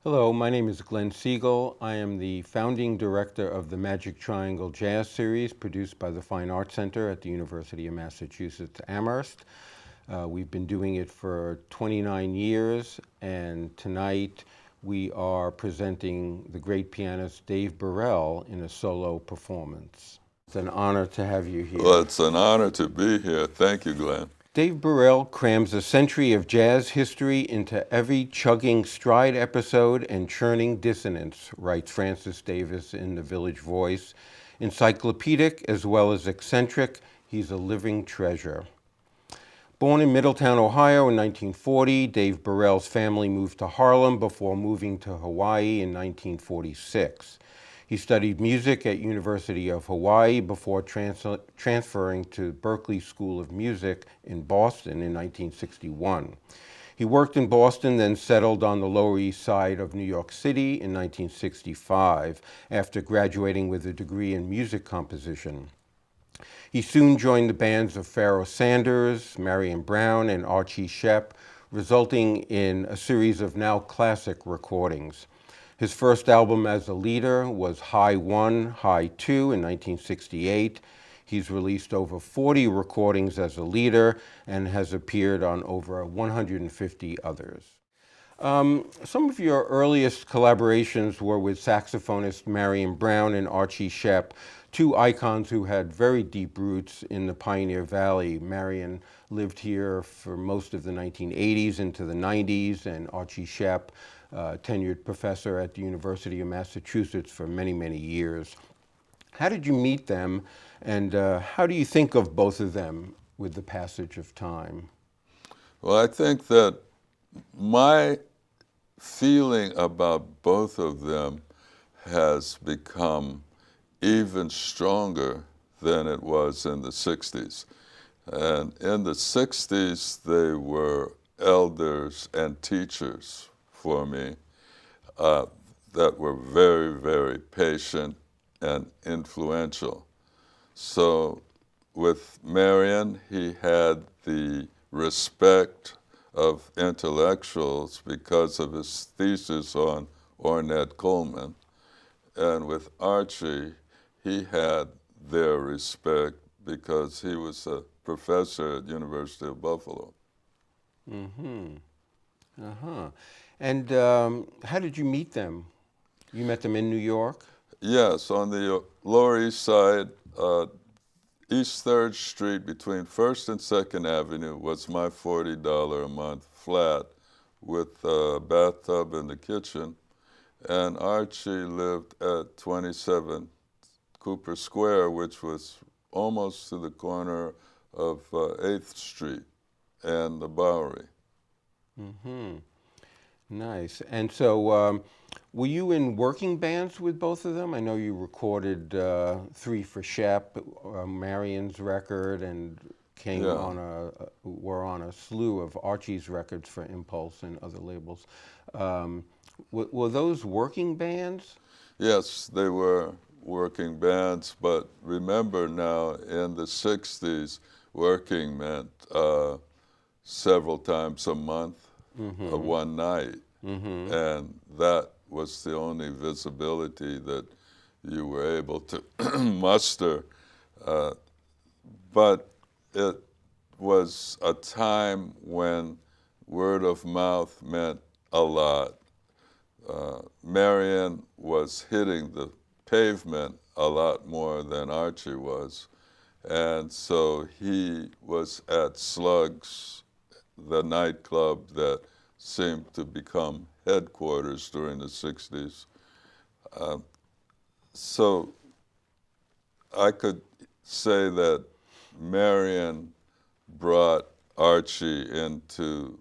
Hello, my name is Glenn Siegel. I am the founding director of the Magic Triangle Jazz Series produced by the Fine Arts Center at the University of Massachusetts Amherst. We've been doing it for 29 years, and tonight we are presenting the great pianist Dave Burrell in a solo performance. It's an honor to have you here. Well, it's an honor to be here. Thank you, Glenn. Dave Burrell crams a century of jazz history into every chugging stride episode and churning dissonance, writes Francis Davis in The Village Voice. Encyclopedic as well as eccentric, he's a living treasure. Born in Middletown, Ohio in 1940, Dave Burrell's family moved to Harlem before moving to Hawaii in 1946. He studied music at University of Hawaii before transferring to Berklee School of Music in Boston in 1961. He worked in Boston, then settled on the Lower East Side of New York City in 1965 after graduating with a degree in music composition. He soon joined the bands of Pharoah Sanders, Marion Brown, and Archie Shepp, resulting in a series of now classic recordings. His first album as a leader was High 1, High 2 in 1968. He's released over 40 recordings as a leader and has appeared on over 150 others. Some of your earliest collaborations were with saxophonist Marion Brown and Archie Shepp, two icons who had very deep roots in the Pioneer Valley. Marion lived here for most of the 1980s into the 90s, and Archie Shepp, tenured professor at the University of Massachusetts for many, many years. How did you meet them, and how do you think of both of them with the passage of time? Well, I think that my feeling about both of them has become even stronger than it was in the 60s. And in the 60s, they were elders and teachers for me that were very, very patient and influential. So with Marion, he had the respect of intellectuals because of his thesis on Ornette Coleman. And with Archie, he had their respect because he was a professor at University of Buffalo. Mm-hmm. Uh-huh. And how did you meet them? You met them in New York? Yes, on the Lower East Side, East 3rd Street between 1st and 2nd Avenue was my $40 a month flat with a bathtub in the kitchen. And Archie lived at 27 Cooper Square, which was almost to the corner of 8th Street and the Bowery. Mm-hmm. Nice. And so were you in working bands with both of them? I know you recorded 3 for Shepp, Marion's record, and were on a slew of Archie's records for Impulse and other labels. Were those working bands? Yes, they were working bands, but remember now in the 60s, working meant several times a month, one night. Mm-hmm. And that was the only visibility that you were able to muster. But it was a time when word of mouth meant a lot. Marion was hitting the pavement a lot more than Archie was. And so he was at Slugs, the nightclub that seemed to become headquarters during the 60s. So I could say that Marion brought Archie into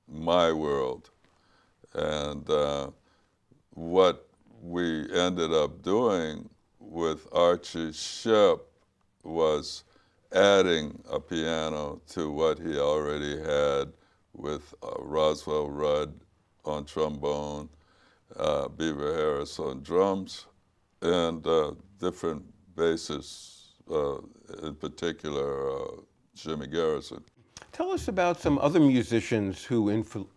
my world. And what we ended up doing with Archie Shepp was adding a piano to what he already had with Roswell Rudd on trombone, Beaver Harris on drums, and different bassists, in particular Jimmy Garrison. Tell us about some other musicians who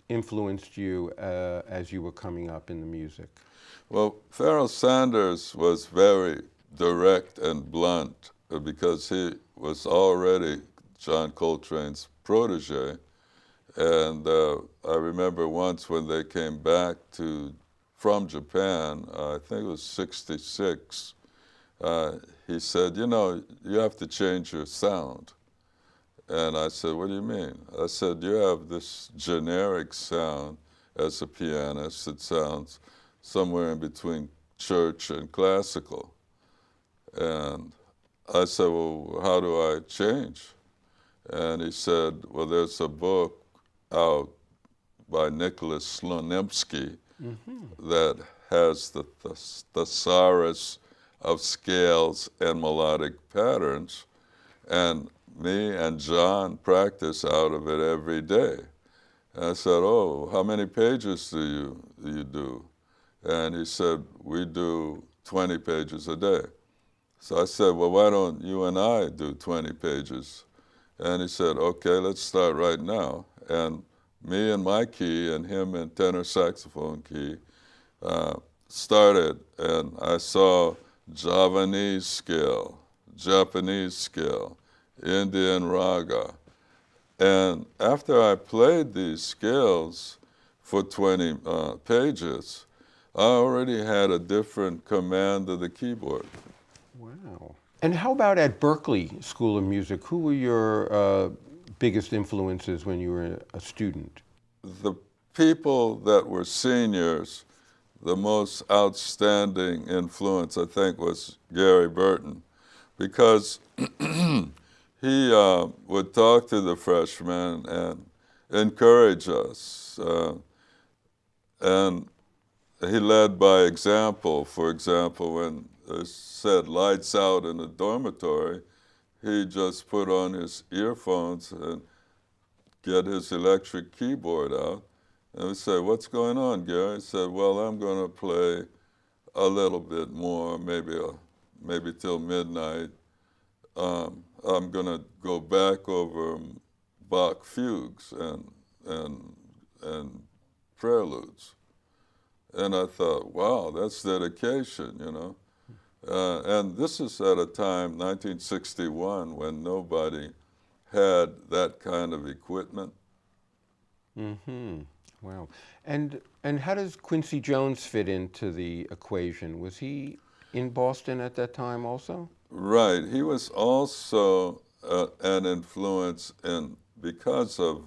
influenced you as you were coming up in the music. Well, Pharoah Sanders was very direct and blunt because he was already John Coltrane's protege. And I remember once when they came back from Japan, I think it was '66, he said, you know, you have to change your sound. And I said, what do you mean? I said, you have this generic sound as a pianist. It sounds somewhere in between church and classical. And I said, well, how do I change? And he said, well, there's a book out by Nicholas Slonimsky that has the thesaurus of scales and melodic patterns. And me and John practice out of it every day. And I said, oh, how many pages do you do? And he said, we do 20 pages a day. So I said, well, why don't you and I do 20 pages? And he said, okay, let's start right now. And me in my key and him in tenor saxophone key started, and I saw Javanese scale, Japanese scale, Indian raga. And after I played these scales for 20 pages, I already had a different command of the keyboard. Wow. And how about at Berklee School of Music? Who were your biggest influences when you were a student? The people that were seniors, the most outstanding influence, I think, was Gary Burton, because he would talk to the freshmen and encourage us. And he led by example. For example, when they said lights out in the dormitory, he just put on his earphones and get his electric keyboard out. And we say, what's going on, Gary? He said, well, I'm going to play a little bit more, maybe till midnight. I'm going to go back over Bach fugues and preludes. And I thought, wow, that's dedication, you know. And this is at a time, 1961, when nobody had that kind of equipment. Mm-hmm. Wow. And how does Quincy Jones fit into the equation? Was he in Boston at that time also? Right. He was also an influence, and because of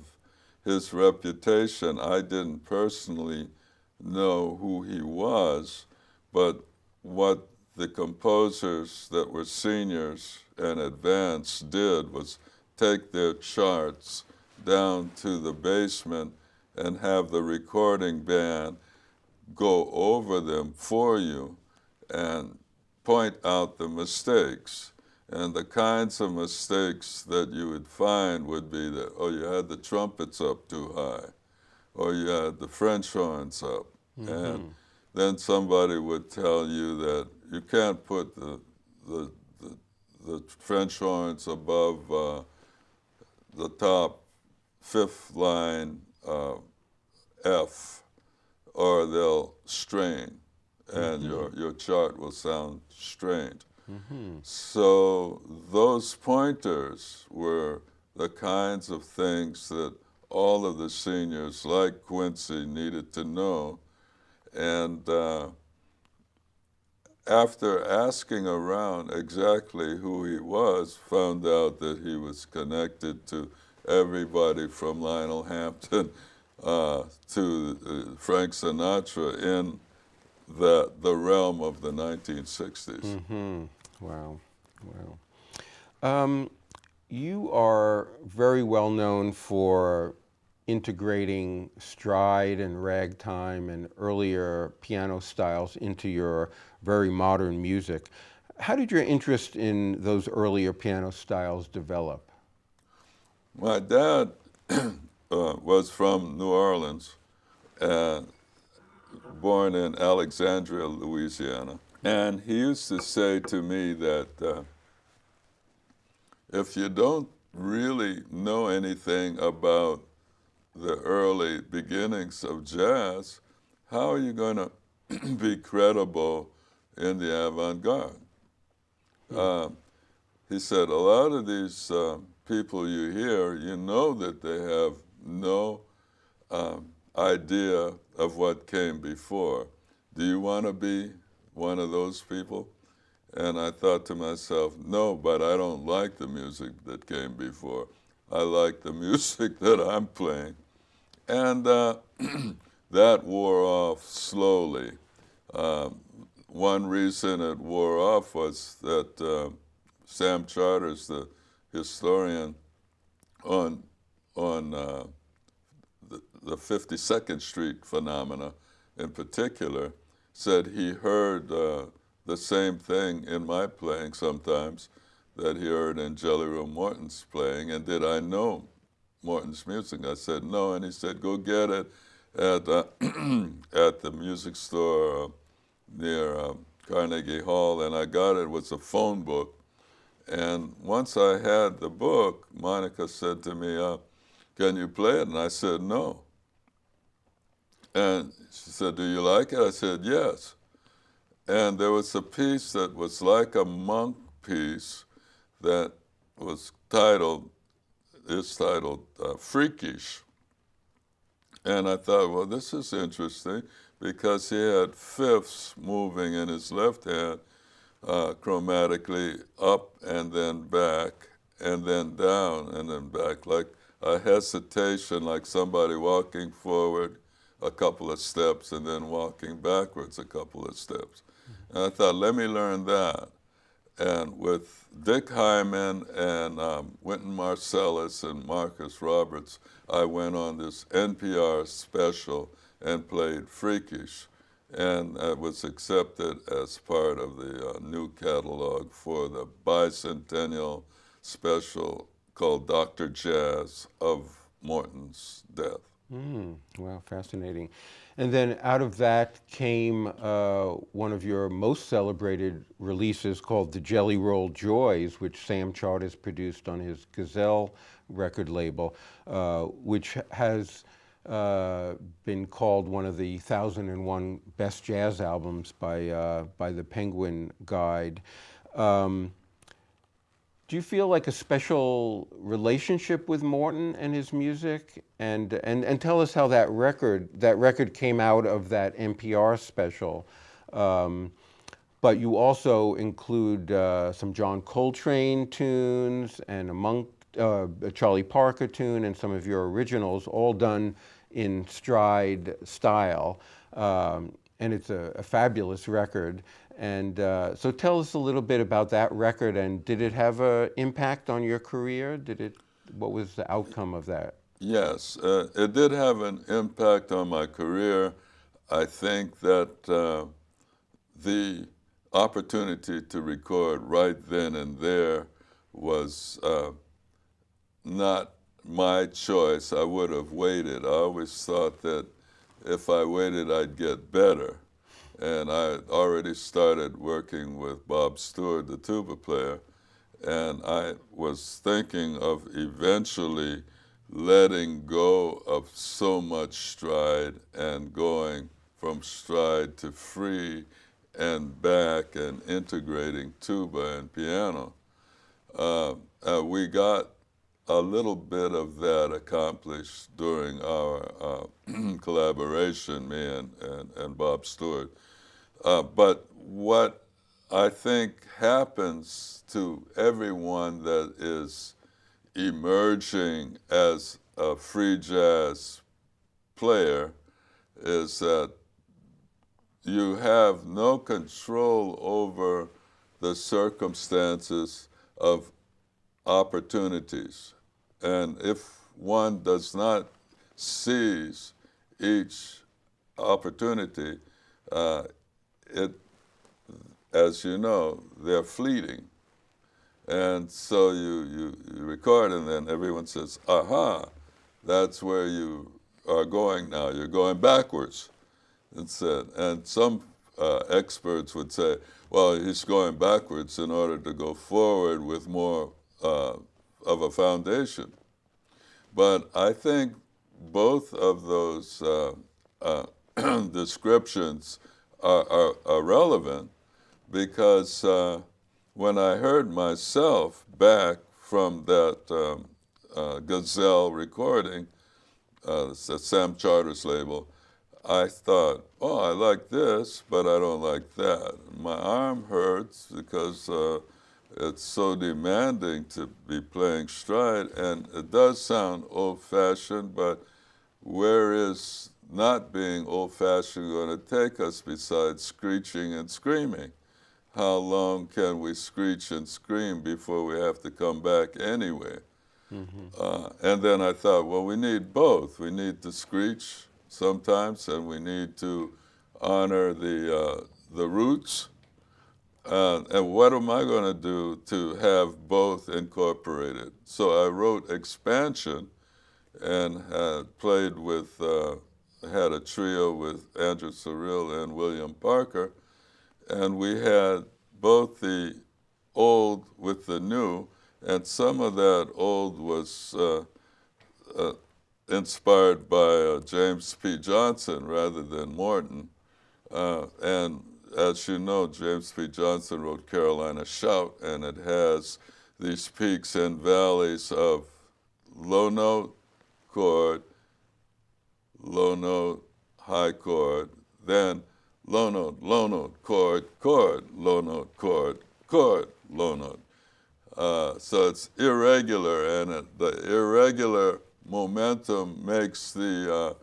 his reputation, I didn't personally know who he was, but what the composers that were seniors and advanced did was take their charts down to the basement and have the recording band go over them for you and point out the mistakes. And the kinds of mistakes that you would find would be that, oh, you had the trumpets up too high, or you had the French horns up. And then somebody would tell you that you can't put the French horns above the top fifth line F, or they'll strain, and your chart will sound strained. So those pointers were the kinds of things that all of the seniors, like Quincy, needed to know. And after asking around exactly who he was, found out that he was connected to everybody from Lionel Hampton to Frank Sinatra in the realm of the 1960s. Wow, wow. You are very well known for integrating stride and ragtime and earlier piano styles into your very modern music. How did your interest in those earlier piano styles develop? My dad was from New Orleans, born in Alexandria, Louisiana. And he used to say to me that if you don't really know anything about the early beginnings of jazz, how are you going to be credible in the avant-garde? He said, a lot of these people you hear, you know that they have no idea of what came before. Do you want to be one of those people? And I thought to myself, no, but I don't like the music that came before. I like the music that I'm playing. And that wore off slowly. One reason it wore off was that Sam Charters, the historian on the 52nd Street phenomena in particular, said he heard the same thing in my playing sometimes that he heard in Jelly Roll Morton's playing. And did I know Morton's music? I said, no. And he said, go get it at, at the music store near Carnegie Hall. And I got it. It was a phone book. And once I had the book, Monica said to me, can you play it? And I said, no. And she said, do you like it? I said, yes. And there was a piece that was like a monk piece that was titled Freakish. And I thought, well, this is interesting because he had fifths moving in his left hand chromatically up and then back and then down and then back, like a hesitation, like somebody walking forward a couple of steps and then walking backwards a couple of steps. And I thought, let me learn that. And with Dick Hyman and Wynton Marsalis and Marcus Roberts, I went on this NPR special and played Freakish. And it was accepted as part of the new catalog for the bicentennial special called Dr. Jazz of Morton's death. Wow, fascinating. And then out of that came one of your most celebrated releases called The Jelly Roll Joys, which Sam Charters produced on his Gazelle record label, which has been called one of the 1,001 best jazz albums by the Penguin Guide. Do you feel like a special relationship with Morton and his music? And tell us how that record came out of that NPR special. But you also include some John Coltrane tunes and a Charlie Parker tune and some of your originals, all done in stride style. And it's a fabulous record. And so tell us a little bit about that record, and did it have an impact on your career? What was the outcome of that? Yes, it did have an impact on my career. I think that the opportunity to record right then and there was not my choice. I would have waited. I always thought that if I waited, I'd get better. And I had already started working with Bob Stewart, the tuba player, and I was thinking of eventually letting go of so much stride and going from stride to free and back and integrating tuba and piano. We got a little bit of that accomplished during our collaboration, me and Bob Stewart. But what I think happens to everyone that is emerging as a free jazz player is that you have no control over the circumstances of opportunities. And if one does not seize each opportunity, as you know, they're fleeting. And so you record and then everyone says, aha, that's where you are going now. You're going backwards. And some experts would say, well, he's going backwards in order to go forward with more of a foundation. But I think both of those descriptions are relevant because when I heard myself back from that Gazelle recording, it's a Sam Charters label, I thought, oh, I like this, but I don't like that. My arm hurts because it's so demanding to be playing stride, and it does sound old-fashioned, but where is not being old-fashioned going to take us besides screeching and screaming? How long can we screech and scream before we have to come back anyway? And then I thought, well, we need both. We need to screech sometimes, and we need to honor the roots. And what am I going to do to have both incorporated? So I wrote Expansion and played with, had a trio with Andrew Cyril and William Parker, and we had both the old with the new, and some of that old was inspired by James P. Johnson rather than Morton. And as you know, James P. Johnson wrote Carolina Shout, and it has these peaks and valleys of low note, chord, low note, high chord, then low note, chord, chord, low note, chord, chord, low note. So it's irregular, and the irregular momentum makes the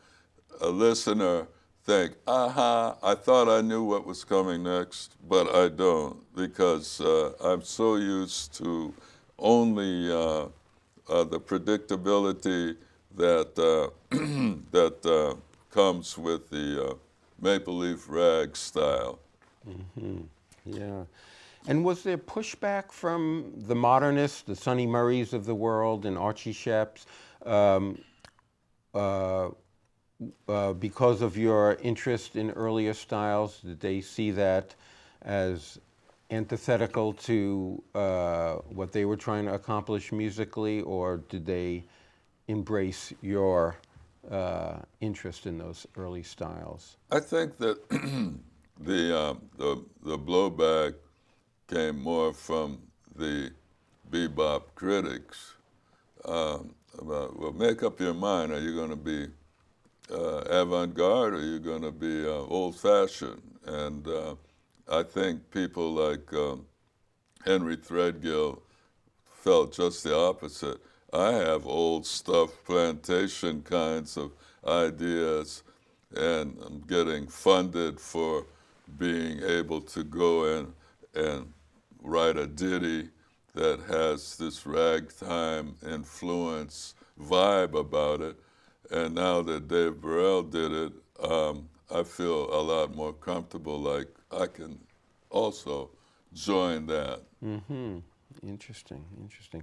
listener think, aha, I thought I knew what was coming next, but I don't, because I'm so used to only the predictability that, that comes with the Maple Leaf Rag style. Yeah. And was there pushback from the modernists, the Sonny Murrays of the world and Archie Sheps, because of your interest in earlier styles? Did they see that as antithetical to what they were trying to accomplish musically, or did they embrace your interest in those early styles? I think that the blowback came more from the bebop critics about, well, make up your mind. Are you going to be avant-garde or are you going to be old-fashioned? And I think people like Henry Threadgill felt just the opposite. I have old stuff, plantation kinds of ideas, and I'm getting funded for being able to go in and write a ditty that has this ragtime influence vibe about it. And now that Dave Burrell did it, I feel a lot more comfortable, like I can also join that. Interesting, interesting.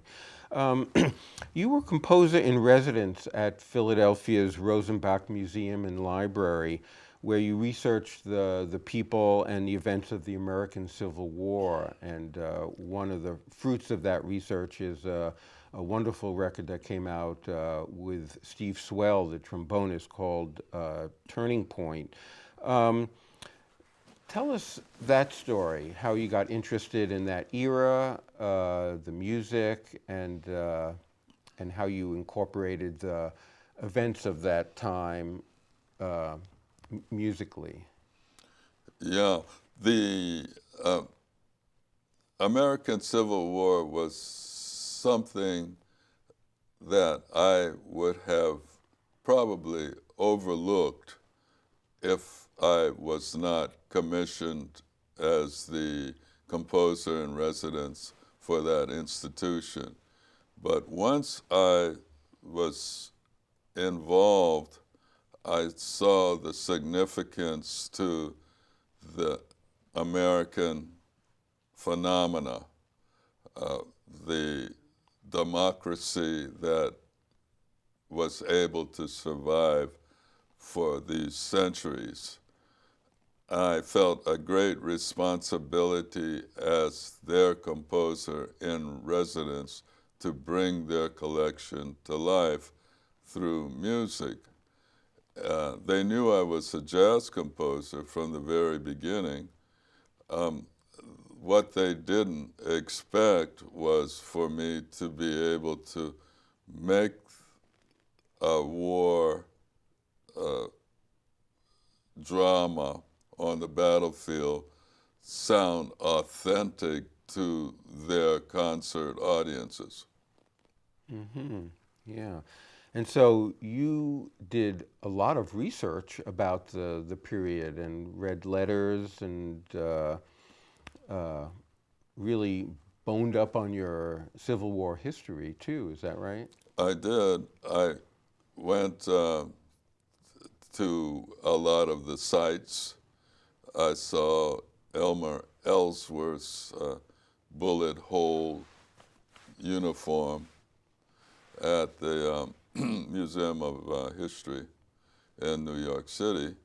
You were composer in residence at Philadelphia's Rosenbach Museum and Library, where you researched the people and the events of the American Civil War. And one of the fruits of that research is a wonderful record that came out with Steve Swell, the trombonist, called Turning Point. Tell us that story, how you got interested in that era, the music, and how you incorporated the events of that time musically. Yeah, the American Civil War was something that I would have probably overlooked if I was not commissioned as the composer in residence for that institution. But once I was involved, I saw the significance to the American phenomena, the democracy that was able to survive for these centuries. I felt a great responsibility as their composer in residence to bring their collection to life through music. They knew I was a jazz composer from the very beginning. What they didn't expect was for me to be able to make a war drama on the battlefield sound authentic to their concert audiences. Yeah. And so you did a lot of research about the period and read letters and really boned up on your Civil War history too. Is that right? I did. I went to a lot of the sites. I saw Elmer Ellsworth's bullet hole uniform at the Museum of History in New York City,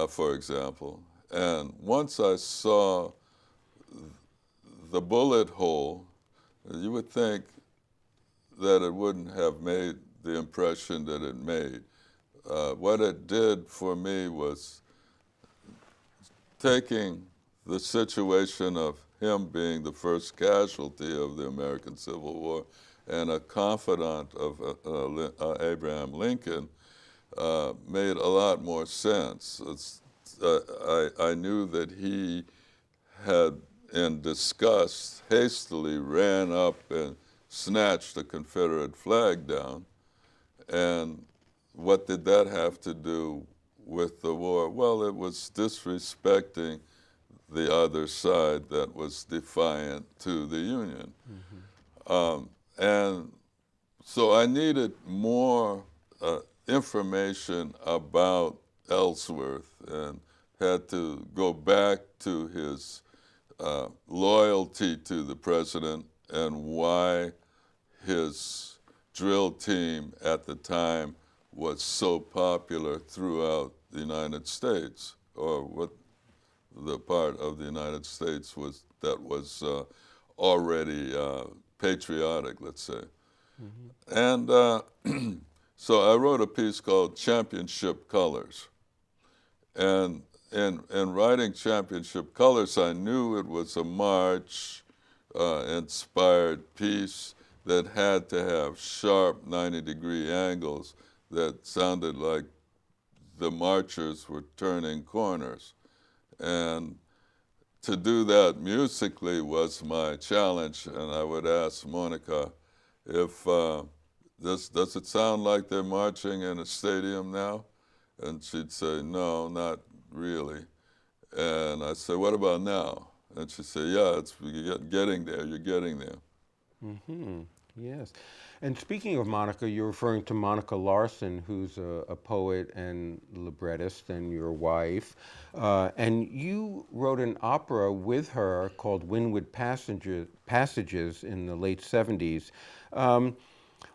for example. And once I saw the bullet hole, you would think that it wouldn't have made the impression that it made. What it did for me was taking the situation of him being the first casualty of the American Civil War and a confidant of Abraham Lincoln made a lot more sense. I knew that he had, in disgust, hastily ran up and snatched the Confederate flag down. And what did that have to do with the war? Well, it was disrespecting the other side that was defiant to the Union. And so I needed more information about Ellsworth and had to go back to his loyalty to the president and why his drill team at the time was so popular throughout the United States, or what the part of the United States was that was already patriotic, let's say. And so I wrote a piece called Championship Colors. And in writing Championship Colors, I knew it was a march inspired piece that had to have sharp 90-degree angles that sounded like the marchers were turning corners. And to do that musically was my challenge, and I would ask Monica if does it sound like they're marching in a stadium now? And she'd say, no, not really. And I'd say, what about now? And she'd say, yeah, you're getting there, you're getting there. Yes. And speaking of Monica, you're referring to Monica Larson, who's a poet and librettist, and your wife. And you wrote an opera with her called Winwood Passages in the late 70s.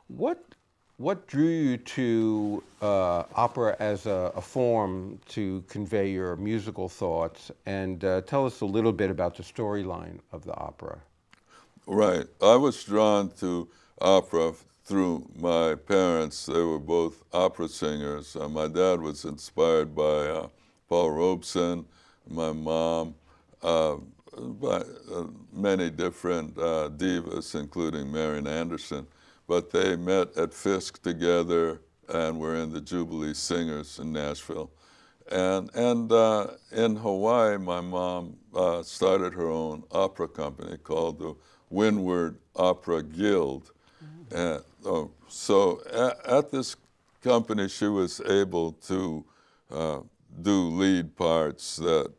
What drew you to opera as a form to convey your musical thoughts? And tell us a little bit about the storyline of the opera. Right. I was drawn to opera through my parents. They were both opera singers. My dad was inspired by Paul Robeson, my mom, by many different divas, including Marian Anderson. But they met at Fisk together and were in the Jubilee Singers in Nashville. And in Hawaii, my mom started her own opera company called the Winwood Opera Guild. And, so at this company, she was able to do lead parts that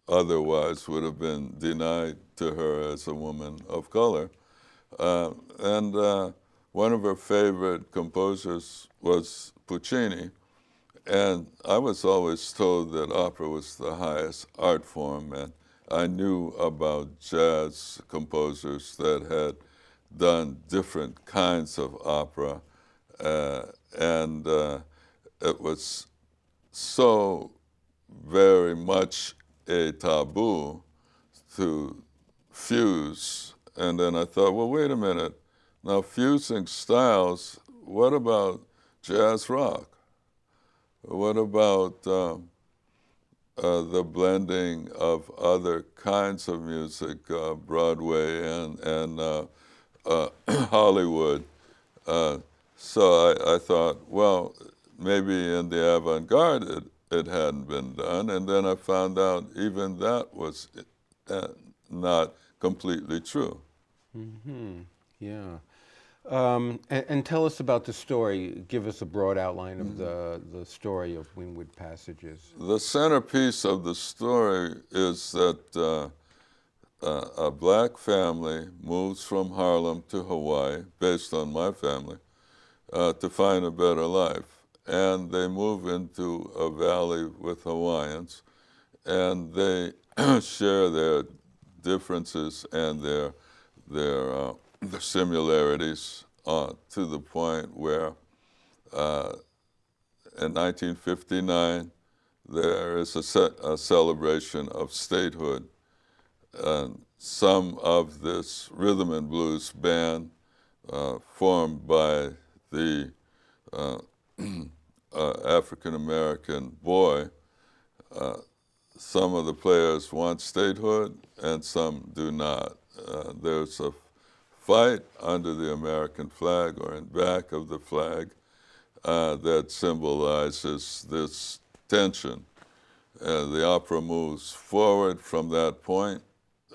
otherwise would have been denied to her as a woman of color. And one of her favorite composers was Puccini. And I was always told that opera was the highest art form, and I knew about jazz composers that had done different kinds of opera, and it was so very much a taboo to fuse. And then I thought, well, wait a minute, Now, fusing styles, what about jazz rock? What about the blending of other kinds of music, Broadway and Hollywood? So I thought, well, maybe in the avant-garde it hadn't been done, and then I found out even that was not completely true. Mm-hmm. Yeah. And tell us about the story. Give us a broad outline of the story of Winwood Passages. The centerpiece of the story is that a black family moves from Harlem to Hawaii, based on my family, to find a better life. And they move into a valley with Hawaiians, and they share their differences and their similarities to the point where in 1959 there is a celebration of statehood. And some of this rhythm and blues band formed by the African-American boy, some of the players want statehood and some do not. There's a fight under the American flag or in back of the flag that symbolizes this tension. The opera moves forward from that point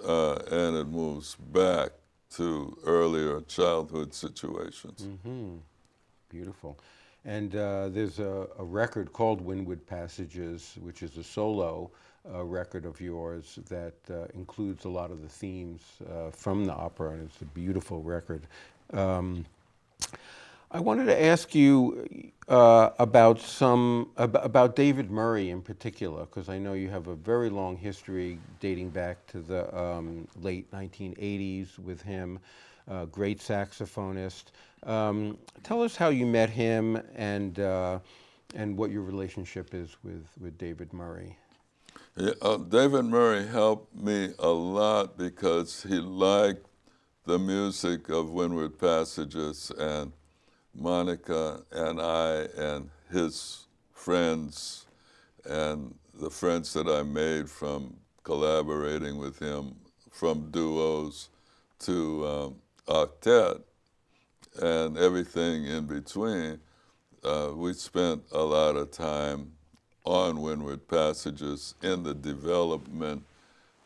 and it moves back to earlier childhood situations. Mm-hmm. Beautiful. And there's a record called Winwood Passages, which is a solo record of yours that includes a lot of the themes from the opera, and it's a beautiful record. I wanted to ask you about David Murray in particular, because I know you have a very long history dating back to the late 1980s with him. Great saxophonist. Tell us how you met him and what your relationship is with David Murray. Yeah, David Murray helped me a lot because he liked the music of Winwood Passages, and Monica and I and his friends and the friends that I made from collaborating with him, from duos to octet and everything in between, we spent a lot of time on Winwood Passages in the development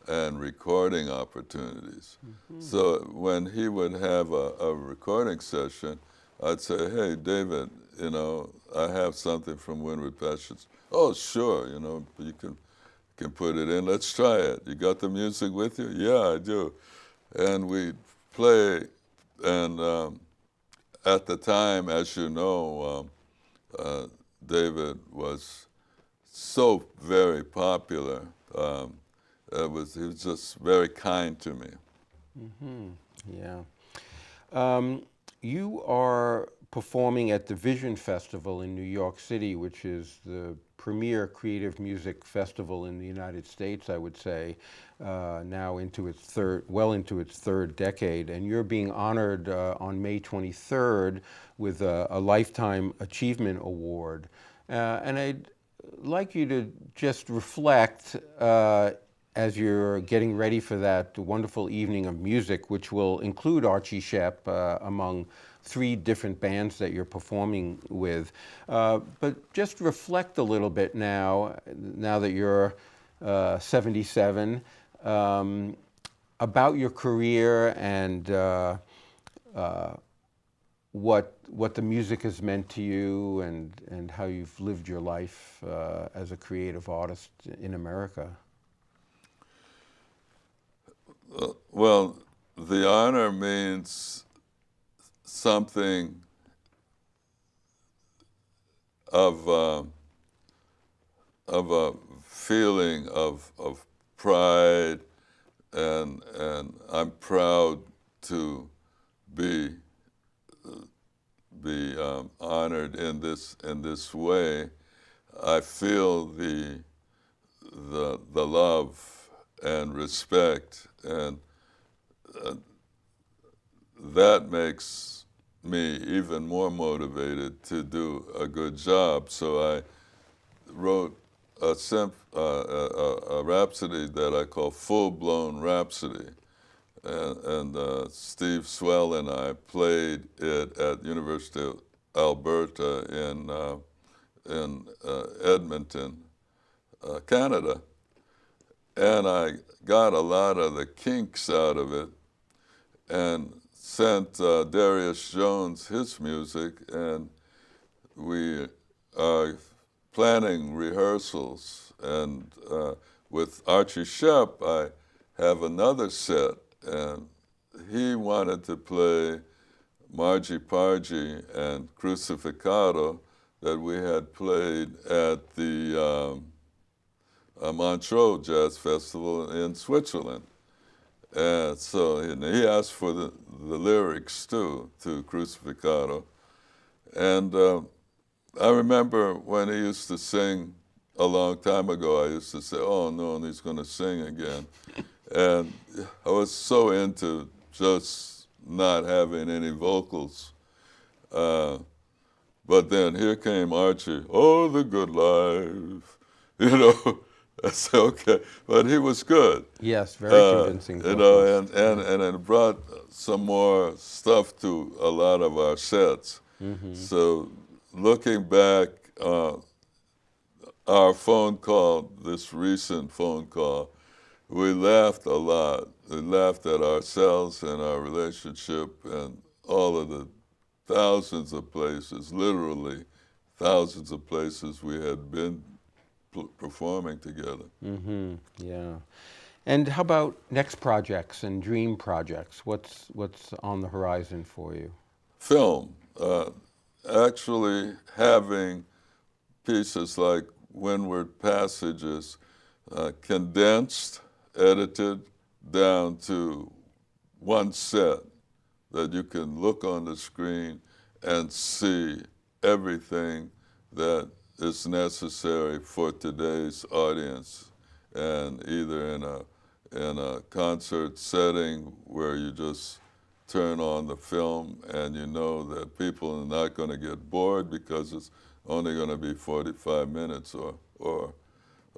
and recording opportunities. Mm-hmm. So when he would have a recording session, I'd say, hey, David, you know, I have something from Winwood Passages. Oh, sure, you know, you can put it in. Let's try it. You got the music with you? Yeah, I do. And we'd play, and at the time, as you know, David was so very popular. He was just very kind to me. Mm-hmm. Yeah. You are performing at the Vision Festival in New York City, which is the premier creative music festival in the United States, I would say, now into its third decade. And you're being honored on May 23rd with a Lifetime Achievement Award. And I'd like you to just reflect as you're getting ready for that wonderful evening of music, which will include Archie Shepp among 3 different bands that you're performing with. But just reflect a little bit now that you're 77, about your career and what the music has meant to you and how you've lived your life as a creative artist in America. Well, the honor means something of a feeling of pride, and I'm proud to be honored in this way. I feel the love and respect and that makes me even more motivated to do a good job. So I wrote a rhapsody that I call Full-Blown Rhapsody. And Steve Swell and I played it at University of Alberta in Edmonton, Canada. And I got a lot of the kinks out of it and sent Darius Jones his music, and we are planning rehearsals. And with Archie Shepp, I have another set, and he wanted to play Margie Pargie and Crucificato that we had played at the Montreux Jazz Festival in Switzerland. And so he asked for the lyrics too, to Crucificato. And I remember when he used to sing a long time ago, I used to say, oh no, and he's going to sing again. And I was so into just not having any vocals. But then here came Archie, oh, the good life, you know. I said, okay, but he was good. Yes, very convincing. You know, and it brought some more stuff to a lot of our sets. Mm-hmm. So looking back, our phone call, this recent phone call, we laughed a lot. We laughed at ourselves and our relationship and all of the thousands of places, literally thousands of places we had been performing together. Mm-hmm. Yeah. And how about next projects and dream projects? What's on the horizon for you? Film. Actually having pieces like Winwood Passages condensed, edited down to one set that you can look on the screen and see everything that is necessary for today's audience, and either in a concert setting where you just turn on the film and you know that people are not going to get bored because it's only going to be 45 minutes or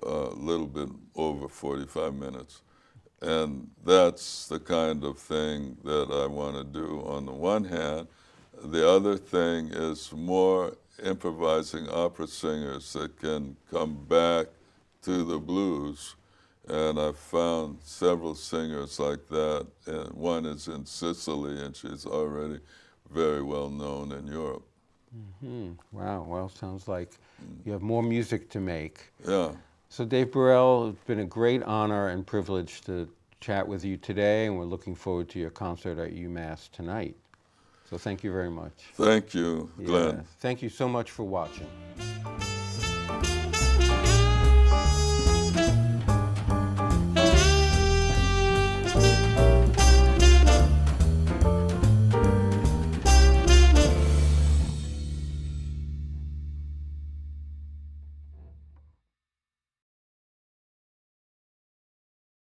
a little bit over 45 minutes. And that's the kind of thing that I want to do on the one hand. The other thing is more improvising opera singers that can come back to the blues. And I've found several singers like that. And one is in Sicily, and she's already very well known in Europe. Mm-hmm. Wow, well, sounds like you have more music to make. Yeah. So Dave Burrell, it's been a great honor and privilege to chat with you today, and we're looking forward to your concert at UMass tonight. So thank you very much. Thank you, Glenn. Yeah. Thank you so much for watching.